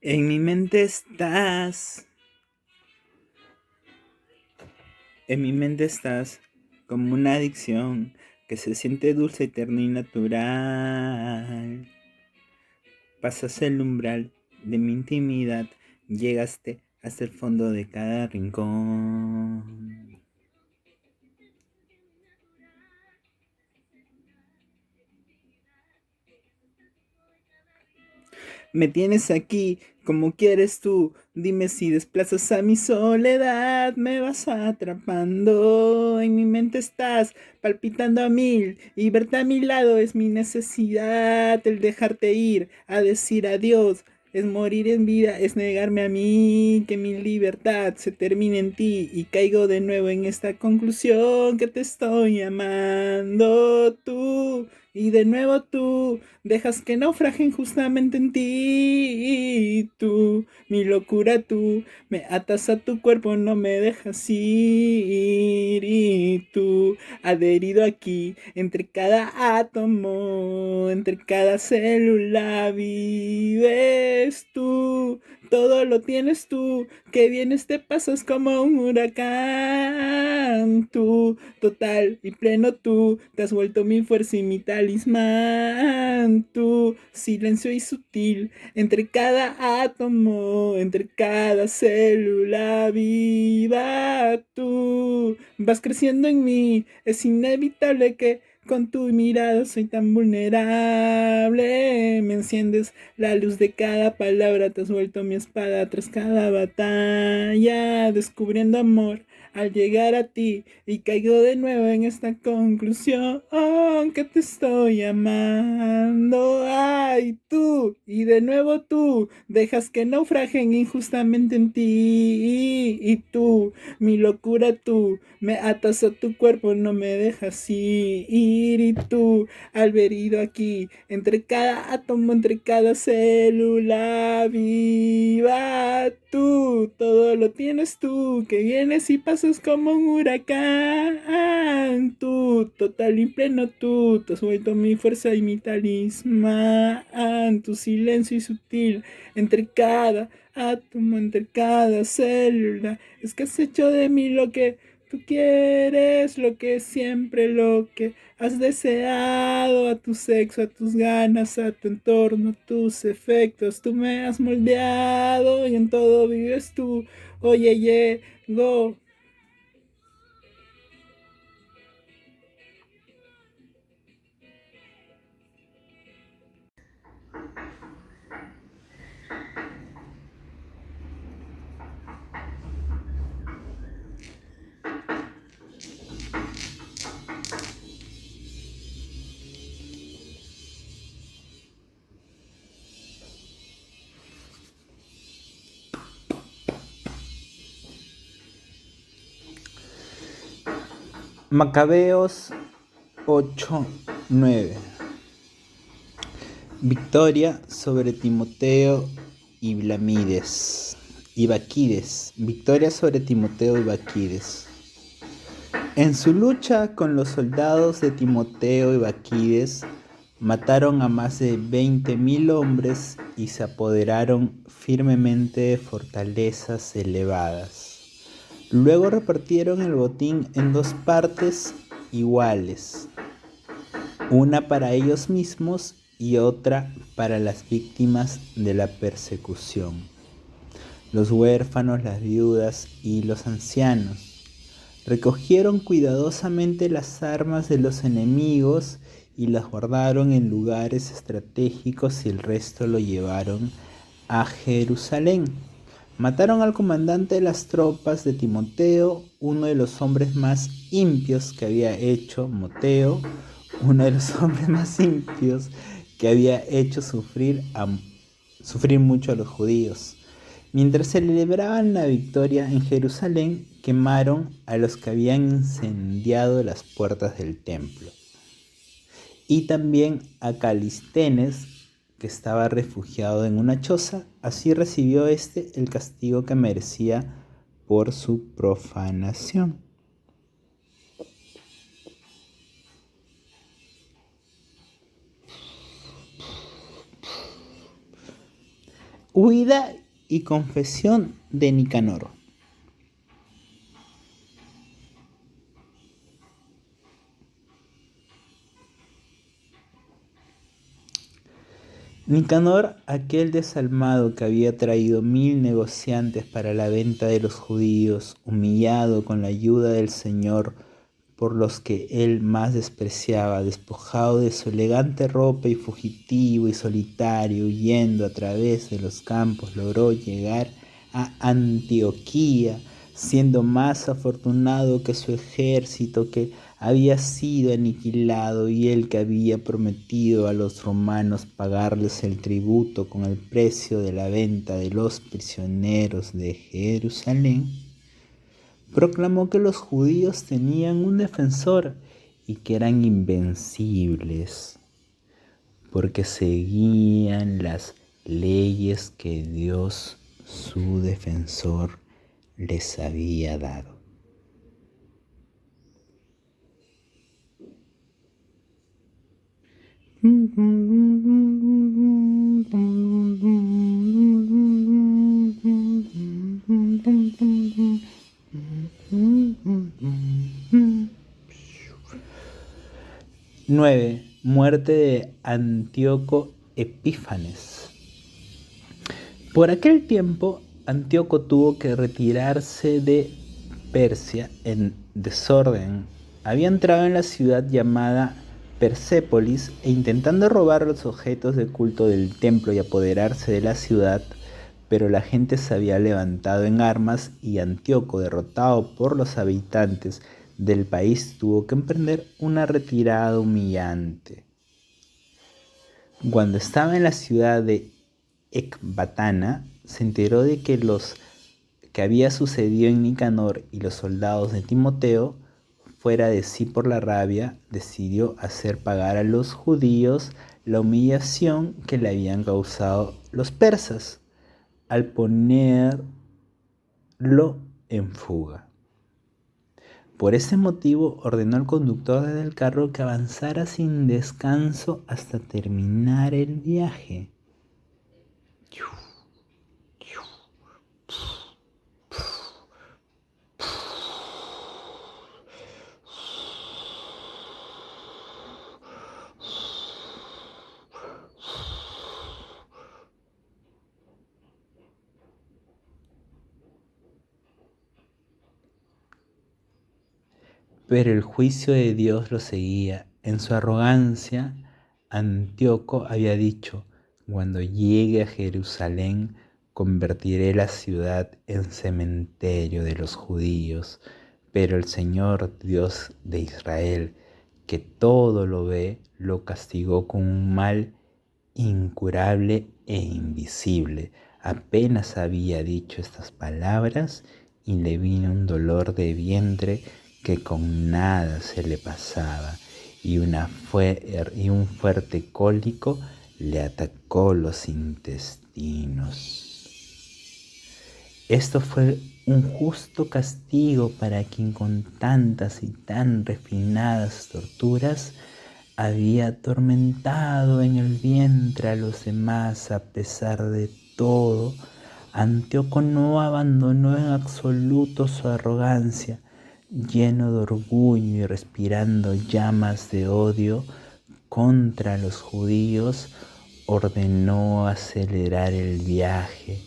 En mi mente estás, en mi mente estás como una adicción que se siente dulce, eterna y natural. Pasas el umbral de mi intimidad, llegaste hasta el fondo de cada rincón. Me tienes aquí como quieres tú, dime si desplazas a mi soledad, me vas atrapando, en mi mente estás palpitando a mil y verte a mi lado es mi necesidad, el dejarte ir, a decir adiós. Es morir en vida, es negarme a mí, que mi libertad se termine en ti y caigo de nuevo en esta conclusión que te estoy amando tú y de nuevo tú. Dejas que naufragen justamente en ti y tú, mi locura tú, me atas a tu cuerpo, no me dejas ir y tú, adherido aquí, entre cada átomo, entre cada célula vives tú, todo lo tienes tú, que vienes te pasas como un huracán, tú, total y pleno tú, te has vuelto mi fuerza y mi talismán, tú, silencio y sutil, entre cada átomo, entre cada célula viva, tú, vas creciendo en mí, es inevitable que con tu mirada soy tan vulnerable, me enciendes la luz de cada palabra, te has vuelto mi espada tras cada batalla, descubriendo amor al llegar a ti y caigo de nuevo en esta conclusión que te estoy amando. Ay, tú y de nuevo tú dejas que naufrajen injustamente en ti y tú, mi locura tú, me atas a tu cuerpo, no me dejas ir y tú, al verido aquí, entre cada átomo, entre cada célula viva, tú, todo lo tienes tú, que vienes y pasas como un huracán, tú, total y pleno tú, te has vuelto mi fuerza y mi talismán, tu silencio y sutil, entre cada átomo, entre cada célula, es que has hecho de mí lo que tú quieres, lo que siempre, lo que has deseado, a tu sexo, a tus ganas, a tu entorno, a tus efectos. Tú me has moldeado y en todo vives tú. Oye, llego. Macabeos 8:9. Victoria sobre Timoteo y Blamides. Y Baquides. Victoria sobre Timoteo y Baquides. En su lucha con los soldados de Timoteo y Baquides, mataron a más de 20.000 hombres y se apoderaron firmemente de fortalezas elevadas. Luego repartieron el botín en dos partes iguales, una para ellos mismos y otra para las víctimas de la persecución, los huérfanos, las viudas y los ancianos. Recogieron cuidadosamente las armas de los enemigos y las guardaron en lugares estratégicos y el resto lo llevaron a Jerusalén. Mataron al comandante de las tropas de Timoteo, uno de los hombres más impios que había hecho Moteo, uno de los hombres más impios que había hecho sufrir mucho a los judíos. Mientras celebraban la victoria en Jerusalén, quemaron a los que habían incendiado las puertas del templo. Y también a Calistenes, que estaba refugiado en una choza. Así recibió el castigo que merecía por su profanación. Huida y confesión de Nicanor. Nicanor, aquel desalmado que había traído 1000 negociantes para la venta de los judíos, humillado con la ayuda del Señor por los que él más despreciaba, despojado de su elegante ropa y fugitivo y solitario, huyendo a través de los campos, logró llegar a Antioquía, siendo más afortunado que su ejército que había sido aniquilado y él que había prometido a los romanos pagarles el tributo con el precio de la venta de los prisioneros de Jerusalén, proclamó que los judíos tenían un defensor y que eran invencibles porque seguían las leyes que Dios, su defensor, les había dado. ¡9! Muerte de Antíoco Epífanes. Por aquel tiempo, Antíoco tuvo que retirarse de Persia en desorden. Había entrado en la ciudad llamada Persépolis e intentando robar los objetos de culto del templo y apoderarse de la ciudad, pero la gente se había levantado en armas y Antíoco, derrotado por los habitantes del país, tuvo que emprender una retirada humillante. Cuando estaba en la ciudad de Ecbatana, se enteró de que había sucedido en Nicanor y los soldados de Timoteo. Fuera de sí por la rabia, decidió hacer pagar a los judíos la humillación que le habían causado los persas al ponerlo en fuga. Por ese motivo ordenó al conductor del carro que avanzara sin descanso hasta terminar el viaje. Pero el juicio de Dios lo seguía. En su arrogancia, Antíoco había dicho: cuando llegue a Jerusalén, convertiré la ciudad en cementerio de los judíos. Pero el Señor, Dios de Israel, que todo lo ve, lo castigó con un mal incurable e invisible. Apenas había dicho estas palabras y le vino un dolor de vientre que con nada se le pasaba, y un fuerte cólico le atacó los intestinos. Esto fue un justo castigo para quien con tantas y tan refinadas torturas había atormentado en el vientre a los demás. A pesar de todo, Antíoco no abandonó en absoluto su arrogancia. Lleno de orgullo y respirando llamas de odio contra los judíos, ordenó acelerar el viaje,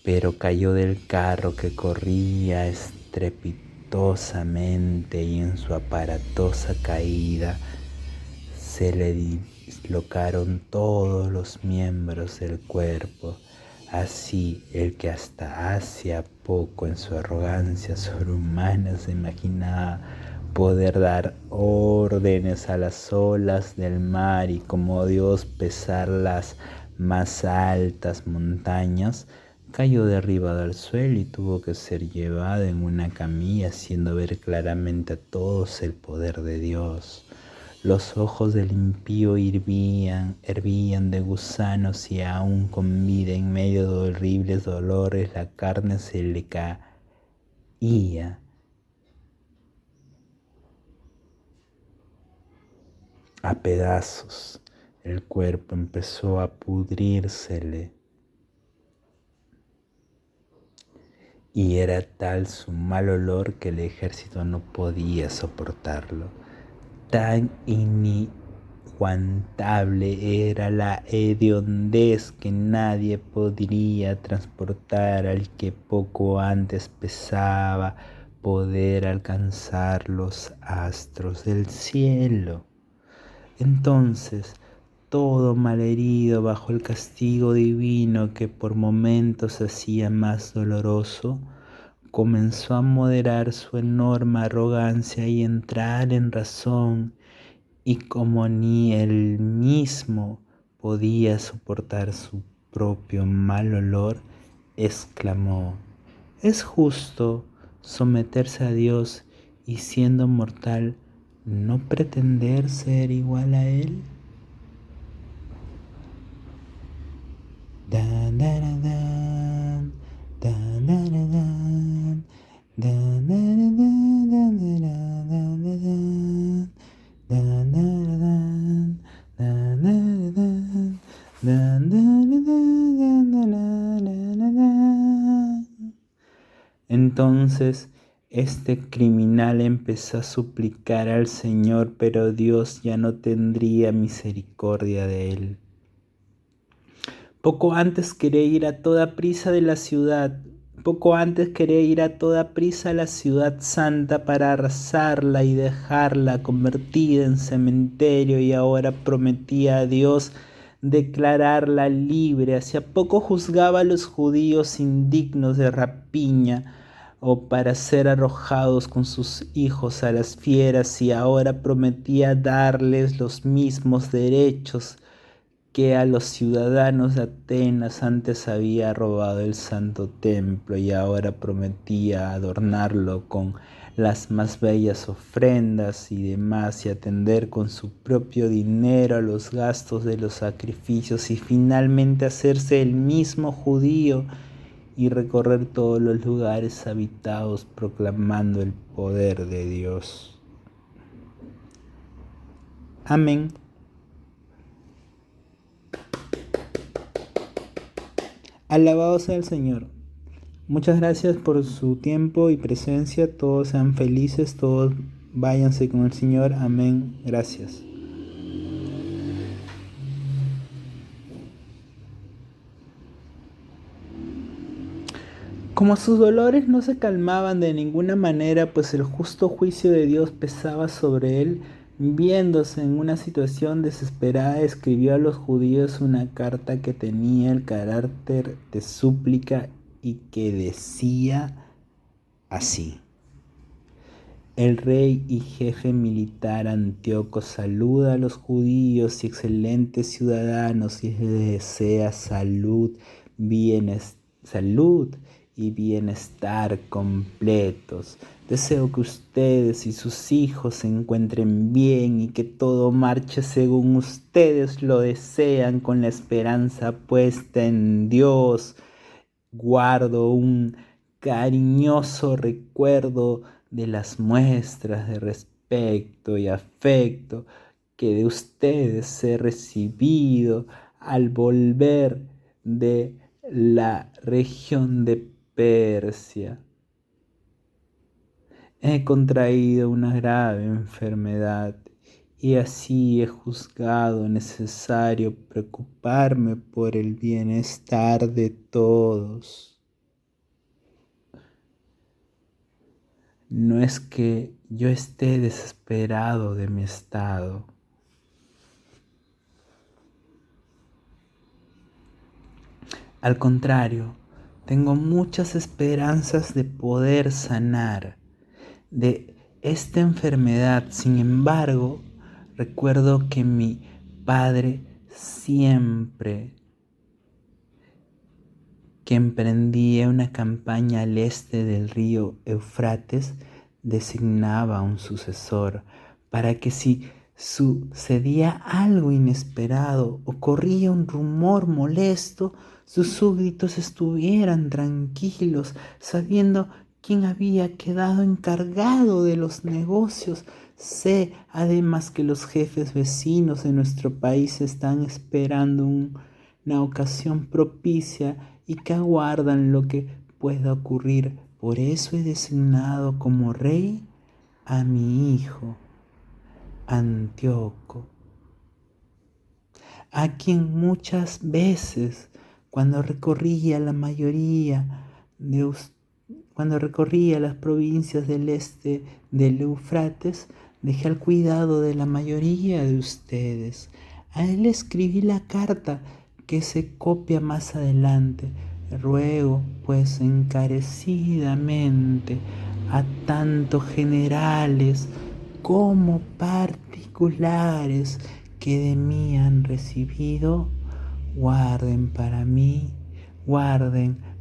pero cayó del carro que corría estrepitosamente y en su aparatosa caída se le dislocaron todos los miembros del cuerpo. Así, el que hasta hacía poco en su arrogancia sobrehumana se imaginaba poder dar órdenes a las olas del mar y como Dios pesar las más altas montañas, cayó derribado al suelo y tuvo que ser llevado en una camilla, haciendo ver claramente a todos el poder de Dios. Los ojos del impío hervían de gusanos y aún con vida en medio de horribles dolores la carne se le caía a pedazos. El cuerpo empezó a pudrírsele y era tal su mal olor que el ejército no podía soportarlo. Tan inaguantable era la hediondez que nadie podría transportar al que poco antes pensaba poder alcanzar los astros del cielo. Entonces, todo malherido bajo el castigo divino que por momentos se hacía más doloroso, comenzó a moderar su enorme arrogancia y entrar en razón, y como ni él mismo podía soportar su propio mal olor, exclamó: ¿es justo someterse a Dios y siendo mortal no pretender ser igual a Él? Dan, dan, dan, dan, dan, dan, dan, dan, dan, dan, dan, dan, dan. Entonces este criminal empezó a suplicar al Señor, pero Dios ya no tendría misericordia de él. Poco antes quería ir a toda prisa de la ciudad. Poco antes quería ir a toda prisa a la ciudad santa para arrasarla y dejarla convertida en cementerio, y ahora prometía a Dios declararla libre. Hacía poco juzgaba a los judíos indignos de rapiña o para ser arrojados con sus hijos a las fieras, y ahora prometía darles los mismos derechos que a los ciudadanos de Atenas antes había robado el santo templo, y ahora prometía adornarlo con las más bellas ofrendas y demás, y atender con su propio dinero a los gastos de los sacrificios, y finalmente hacerse el mismo judío y recorrer todos los lugares habitados proclamando el poder de Dios. Amén. Alabado sea el Señor. Muchas gracias por su tiempo y presencia. Todos sean felices, todos váyanse con el Señor. Amén. Gracias. Como sus dolores no se calmaban de ninguna manera, pues el justo juicio de Dios pesaba sobre él, viéndose en una situación desesperada, escribió a los judíos una carta que tenía el carácter de súplica y que decía así: el rey y jefe militar Antíoco saluda a los judíos y excelentes ciudadanos y les desea salud y bienestar completos. Deseo que ustedes y sus hijos se encuentren bien y que todo marche según ustedes lo desean, con la esperanza puesta en Dios. Guardo un cariñoso recuerdo de las muestras de respeto y afecto que de ustedes he recibido al volver de la región de Persia. He contraído una grave enfermedad y así he juzgado necesario preocuparme por el bienestar de todos. No es que yo esté desesperado de mi estado. Al contrario, tengo muchas esperanzas de poder sanar de esta enfermedad. Sin embargo, recuerdo que mi padre siempre que emprendía una campaña al este del río Eufrates, designaba un sucesor para que si sucedía algo inesperado o corría un rumor molesto, sus súbditos estuvieran tranquilos, sabiendo quién había quedado encargado de los negocios. Sé además que los jefes vecinos de nuestro país están esperando una ocasión propicia y que aguardan lo que pueda ocurrir. Por eso he designado como rey a mi hijo, Antíoco, a quien muchas veces, cuando recorría cuando recorría las provincias del este del Eufrates, dejé al cuidado de la mayoría de ustedes. A él escribí la carta que se copia más adelante. Ruego, pues, encarecidamente a tanto generales como particulares que de mí han recibido, guarden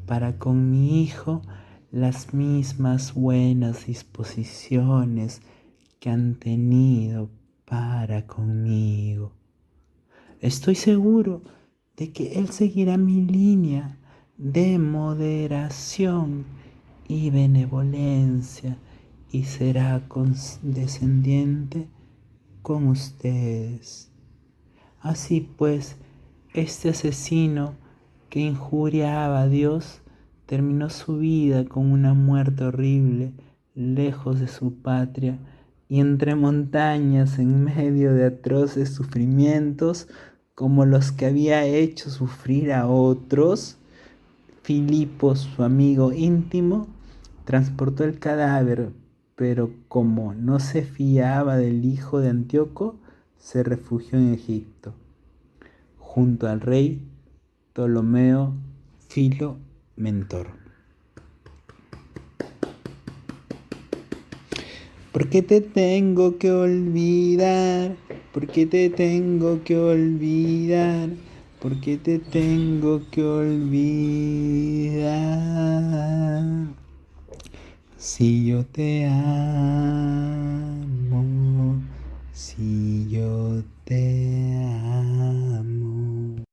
para con mi hijo las mismas buenas disposiciones que han tenido para conmigo. Estoy seguro de que él seguirá mi línea de moderación y benevolencia y será condescendiente con ustedes. Así pues, este asesino que injuriaba a Dios terminó su vida con una muerte horrible, lejos de su patria y entre montañas en medio de atroces sufrimientos como los que había hecho sufrir a otros. Filipo, su amigo íntimo, transportó el cadáver, pero como no se fiaba del hijo de Antíoco, se refugió en Egipto, junto al rey Ptolomeo Filo Mentor. ¿Por qué te tengo que olvidar? ¿Por qué te tengo que olvidar? ¿Por qué te tengo que olvidar? Si yo te amo, si yo te